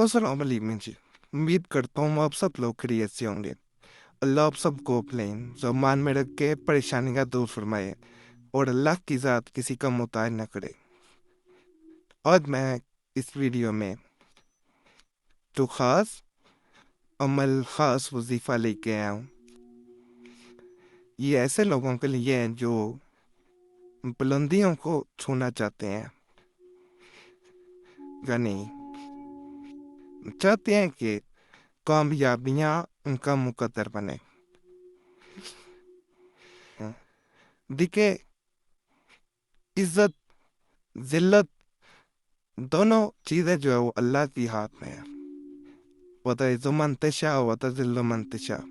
السلام علیکم جی، امید کرتا ہوں آپ سب لوگ خیریت سے ہوں گے۔ اللہ آپ سب کو اپنے زمان میں رکھ کے پریشانی کا دور فرمائے اور اللہ کی ذات کسی کا محتاج نہ کرے۔ آج میں اس ویڈیو میں تو خاص عمل، خاص وظیفہ لے کے آیا ہوں۔ یہ ایسے لوگوں کے لیے ہیں جو بلندیوں کو چھونا چاہتے ہیں، یعنی چاہتے ہیں کہ کامیابیاں ان کا مقدر بنے۔ دیکھیں، عزت ذلت دونوں چیزیں جو ہے وہ اللہ کی ہاتھ میں ہے۔ وَتَعِزُّ مَن تَشَاءُ وَتُذِلُّ مَن تَشَاءُ۔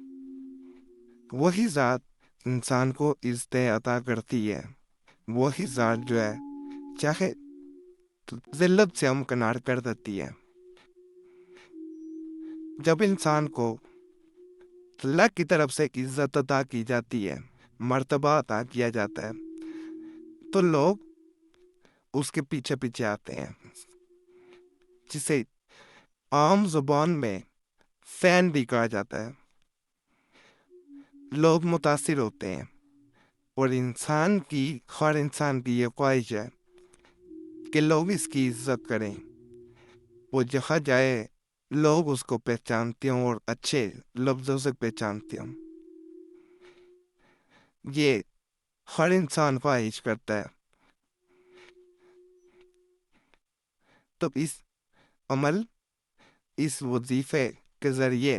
وہی ذات انسان کو عزتیں عطا کرتی ہے، وہی ذات جو ہے چاہے تو ذلت سے ہمکنار کر دیتی ہے۔ جب انسان کو اللہ کی طرف سے عزت عطا کی جاتی ہے، مرتبہ عطا کیا جاتا ہے، تو لوگ اس کے پیچھے پیچھے آتے ہیں، جسے عام زبان میں فین بھی کہا جاتا ہے۔ لوگ متاثر ہوتے ہیں، اور ہر انسان کی یہ خواہش ہے کہ لوگ اس کی عزت کریں، وہ جہاں جائے لوگ اس کو پہچانتے ہوں اور اچھے لفظوں سے پہچانتے ہوں۔ یہ ہر انسان خواہش کرتا ہے۔ تو اس عمل، اس وظیفے کے ذریعے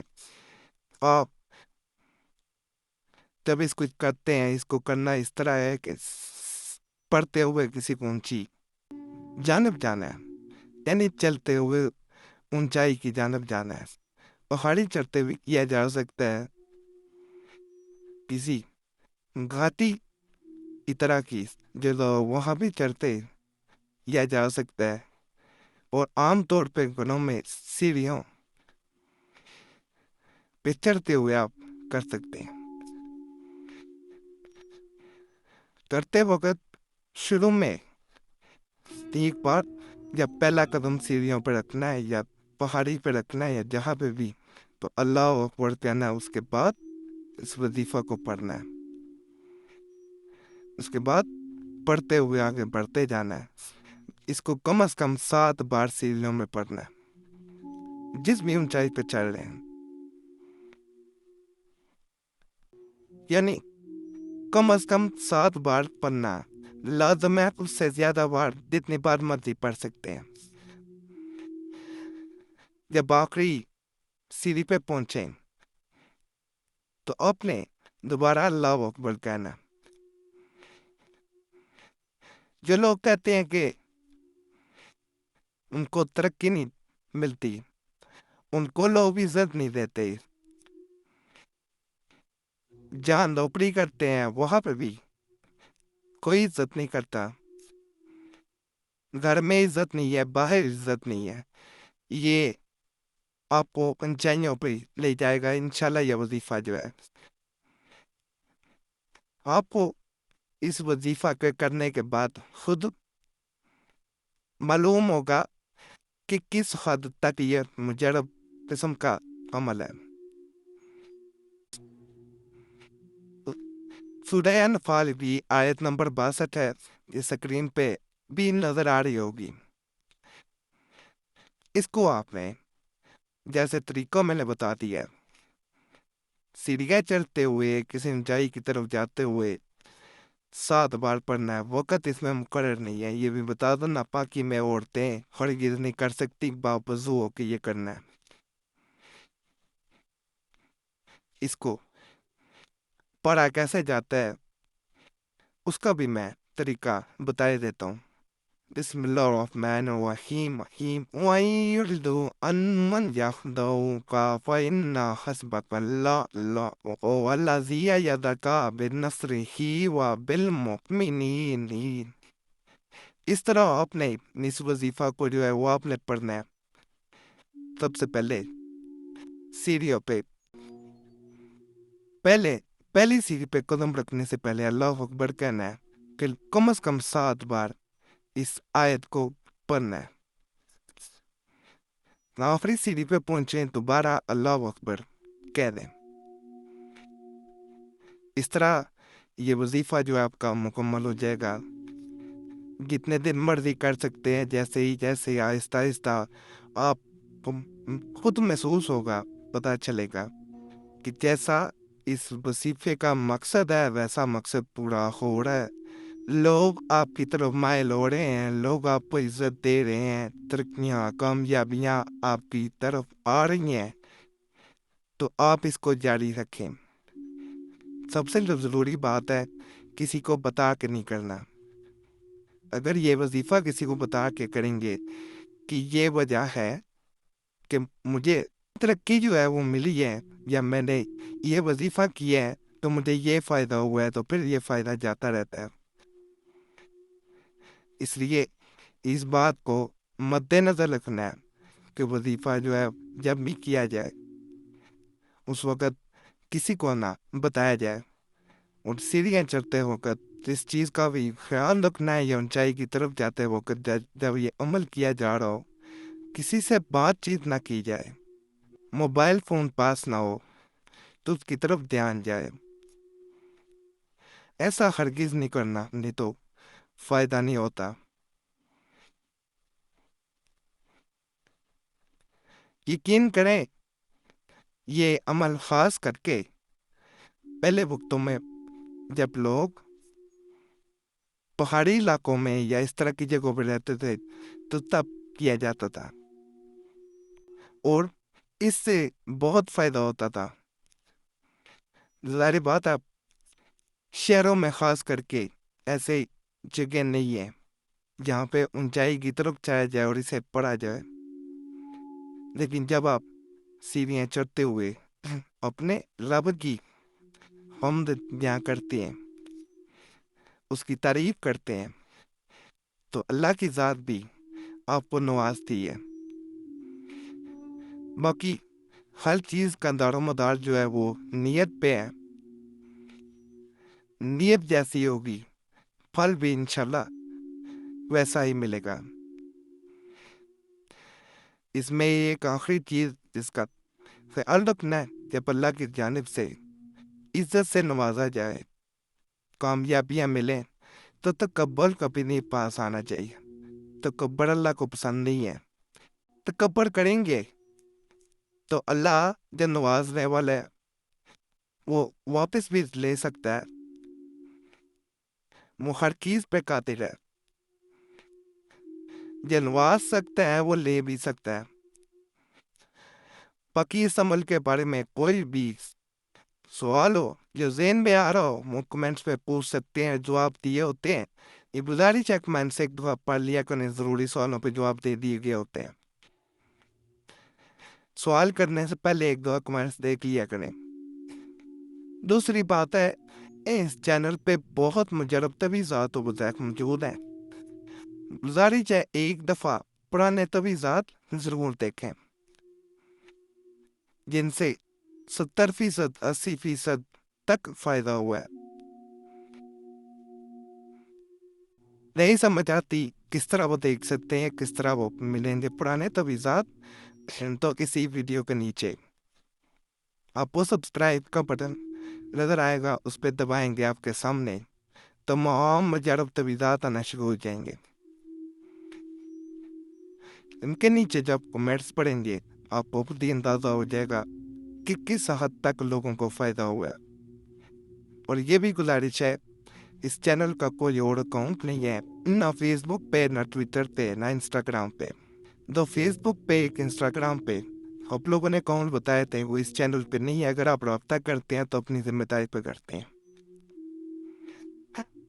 آپ جب اس کو کرتے ہیں، اس کو کرنا اس طرح ہے کہ پڑھتے ہوئے کسی کو اونچی جانب جانا ہے، یعنی چلتے ہوئے اونچائی کی جانب جانا ہے۔ پہاڑی چڑھتے ہوئے کیا جا سکتا ہے، کسی گھاٹی کی طرح کی جو لوگ وہاں بھی چڑھتے کیا جا سکتا ہے، اور عام طور پہ گنوں میں سیڑھیوں پہ چڑھتے ہوئے آپ کر سکتے ہیں۔ کرتے وقت شروع میں ایک بار جب پہلا قدم سیڑھیوں پہ رکھنا ہے یا پہاڑی پہ رکھنا ہے یا جہاں پہ بھی، تو اللہ اکبر کہنا ہے، اس کے بعد اس وظیفہ کو پڑھنا ہے، اس کے بعد پڑھتے ہوئے آگے بڑھتے جانا ہے۔ اس کو کم از کم 7 بار سیڑھیوں میں پڑھنا ہے، جس بھی اونچائی پہ چڑھ رہے ہیں، یعنی کم از کم 7 بار پڑھنا ہے۔ لازم ہے اس سے زیادہ بار، جتنی بار مرضی پڑھ سکتے ہیں۔ جب آخری سیڑھی پہ پہنچیں تو آپ نے دوبارہ اللہ اکبر کہنا۔ جو لوگ کہتے ہیں کہ ان کو ترقی نہیں ملتی، ان کو لوگ عزت نہیں دیتے، جہاں نوکری کرتے ہیں وہاں پہ بھی کوئی عزت نہیں کرتا، گھر میں عزت نہیں ہے، باہر عزت نہیں ہے، یہ آپ کو اونچائیوں پہ لے جائے گا انشاءاللہ۔ یہ وظیفہ جو ہے آپ کو اس وظیفہ کے کرنے کے بعد خود معلوم ہوگا کہ کس حد تک یہ مجرب قسم کا عمل ہے۔ سورہ انفال کی آیت نمبر 62 ہے، یہ سکرین پہ بھی نظر آ رہی ہوگی۔ اس کو آپ نے جیسے طریقوں میں نے بتا دیا، سیڑھیاں چڑھتے ہوئے کسی اونچائی کی طرف جاتے ہوئے 7 بار پڑھنا ہے۔ وقت اس میں مقرر نہیں ہے، یہ بھی بتا دو، ناپاکی میں عورتیں ہرگز نہیں کر سکتی، باوضو ہو کے یہ کرنا ہے۔ اس کو پڑھا کیسے جاتا ہے اس کا بھی میں طریقہ بتا دیتا ہوں۔ بسم اللہ الرحمن الرحیم، وَإِن يُرِدُوا أَن يَخْدَعُوكَ فَإِنَّ حَسْبَكَ اللَّهُ هُوَ الَّذِي أَيَّدَكَ بِنَصْرِهِ وَبِالْمُؤْمِنِينَ۔ اس طرح آپ نے اس وظیفہ کو جو ہے وہ آپ نے پڑھنا ہے۔ سب سے پہلے سیڑھیوں پہ پہلی سیڑھی پہ قدم رکھنے سے پہلے اللہ اکبر کہنا ہے، کہ کم از کم 7 بار اس آیت کو پڑھنا ہے۔ آخری سیڑھی پہ پہنچیں دوبارہ اللہ اکبر کہہ دیں. اس طرح یہ وظیفہ جو ہے آپ کا مکمل ہو جائے گا. جتنے دن مرضی کر سکتے ہیں، جیسے آہستہ آہستہ آپ کو خود محسوس ہوگا، پتہ چلے گا کہ جیسا اس وظیفے کا مقصد ہے ویسا مقصد پورا ہو رہا ہے. لوگ آپ کی طرف مائل ہو رہے ہیں، لوگ آپ کو عزت دے رہے ہیں، ترقیاں کامیابیاں آپ کی طرف آ رہی ہیں. تو آپ اس کو جاری رکھیں. سب سے ضروری بات ہے کسی کو بتا کے نہیں کرنا. اگر یہ وظیفہ کسی کو بتا کے کریں گے کہ یہ وجہ ہے کہ مجھے ترقی جو ہے وہ ملی ہے، یا میں نے یہ وظیفہ کیا ہے تو مجھے یہ فائدہ ہوا ہے، تو پھر یہ فائدہ جاتا رہتا ہے. اس لیے اس بات کو مد نظر رکھنا ہے کہ وظیفہ جو ہے جب بھی کیا جائے اس وقت کسی کو نہ بتایا جائے. اور سیڑھیاں چڑھتے وقت اس چیز کا بھی خیال رکھنا ہے، یا اونچائی کی طرف جاتے وقت جب یہ عمل کیا جا رہا ہو کسی سے بات چیت نہ کی جائے، موبائل فون پاس نہ ہو تو اس کی طرف دھیان جائے. ایسا ہرگز نہیں کرنا، نہیں تو فائدہ نہیں ہوتا. یقین کریں یہ عمل خاص کر کے پہلے وقتوں میں جب لوگ پہاڑی علاقوں میں یا اس طرح کی جگہوں پہ رہتے تھے تو تب کیا جاتا تھا، اور اس سے بہت فائدہ ہوتا تھا. ظاہر بات ہے شہروں میں خاص کر کے ایسے جگہ نہیں ہے جہاں پہ اونچائی کی طرف چایا جائے اور اسے پڑھا جائے. لیکن جب آپ سیڑھیاں چڑھتے ہوئے اپنے رب کی حمد بیان کرتے ہیں، اس کی تعریف کرتے ہیں، تو اللہ کی ذات بھی آپ کو نوازتی ہے. باقی ہر چیز کا دار و مدار جو ہے وہ نیت پہ ہے. نیت جیسی ہوگی پھل بھی انشاءاللہ ویسا ہی ملے گا. اس میں ایک آخری چیز جس کا خیال رکھنا ہے، جب اللہ کی جانب سے عزت سے نوازا جائے، کامیابیاں ملیں، تو تکبر کبھی نہیں پاس آنا چاہیے. تکبر اللہ کو پسند نہیں ہے. تکبر کریں گے تو اللہ جو نوازنے والا ہے وہ واپس بھی لے سکتا ہے. وہ ہر چیز پہ قادر ہے. جو نواز سکتا ہے وہ لے بھی سکتا ہے. باقی اس عمل کے بارے میں کوئی بھی سوال ہو جو ذہن میں آ رہا ہو وہ کمنٹس پہ پوچھ سکتے ہیں، جواب دیے ہوتے ہیں. یہ گزارش ہے کمنٹ سے ایک دفعہ پڑھ لیا کریں، ضروری سوالوں پہ جواب دے دیے گئے ہوتے ہیں. سوال کرنے سے پہلے ایک دفعہ کمنٹس دیکھ لیا کریں. دوسری بات ہے اس چینل پہ بہت مجرب تویزات و وظائف موجود ہیں. گزارش ہے ایک دفعہ پرانے تویزات ضرور دیکھیں جن سے 70% 80% تک فائدہ ہوا ہے. نہیں سمجھ آتی کس طرح وہ دیکھ سکتے ہیں، کس طرح وہ ملیں گے پرانے تویزات، تو کسی ویڈیو کے نیچے آپ کو سبسکرائب کا بٹن نظر آئے گا، اس پہ دبائیں گے، آپ کے سامنے تمام مجرب تویزات آنا شروع ہو جائیں گے. ان کے نیچے جب کمنٹس پڑھیں گے آپ کو خود ہی اندازہ ہو جائے گا کہ کس حد تک لوگوں کو فائدہ ہوا ہے. اور یہ بھی گزارش ہے اس چینل کا کوئی اور اکاؤنٹ نہیں ہے، نہ فیس بک پہ، نہ ٹویٹر پہ، نہ انسٹاگرام پہ. دو فیس بک پہ ایک انسٹاگرام پہ آپ لوگوں نے اکاؤنٹ بتائے تھے وہ اس چینل پہ نہیں ہے. اگر آپ رابطہ کرتے ہیں تو اپنی ذمہ داری پہ کرتے ہیں.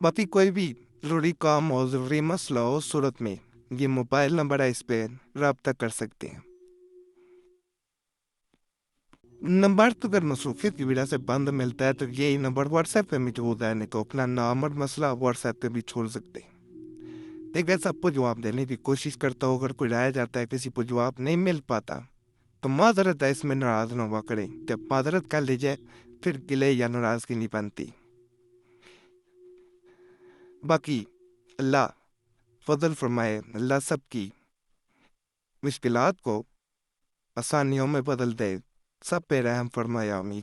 باقی کوئی بھی ضروری کام ہو، ضروری مسئلہ ہو، صورت میں یہ موبائل نمبر ہے، اس پہ رابطہ کر سکتے ہیں. نمبر تو اگر مصروفیت کی وجہ سے بند ملتا ہے تو یہی نمبر واٹس ایپ پہ موجود ہے، نہیں تو اپنا نام اور مسئلہ واٹس ایپ پہ بھی چھوڑ سکتے ہیں. دیکھیں سب کو جواب دینے کی کوشش کرتا ہوں، اگر کوئی رہ جاتا ہے کسی کو جواب نہیں مل پاتا تو معذرت ہے، اس میں ناراض نہ ہوا کریں. جب معذرت کر لیجئے پھر گلے یا ناراضگی نہیں بنتی. باقی اللہ فضل فرمائے، اللہ سب کی مشکلات کو آسانیوں میں بدل دے۔ سب پہ رحم فرمائے آمین۔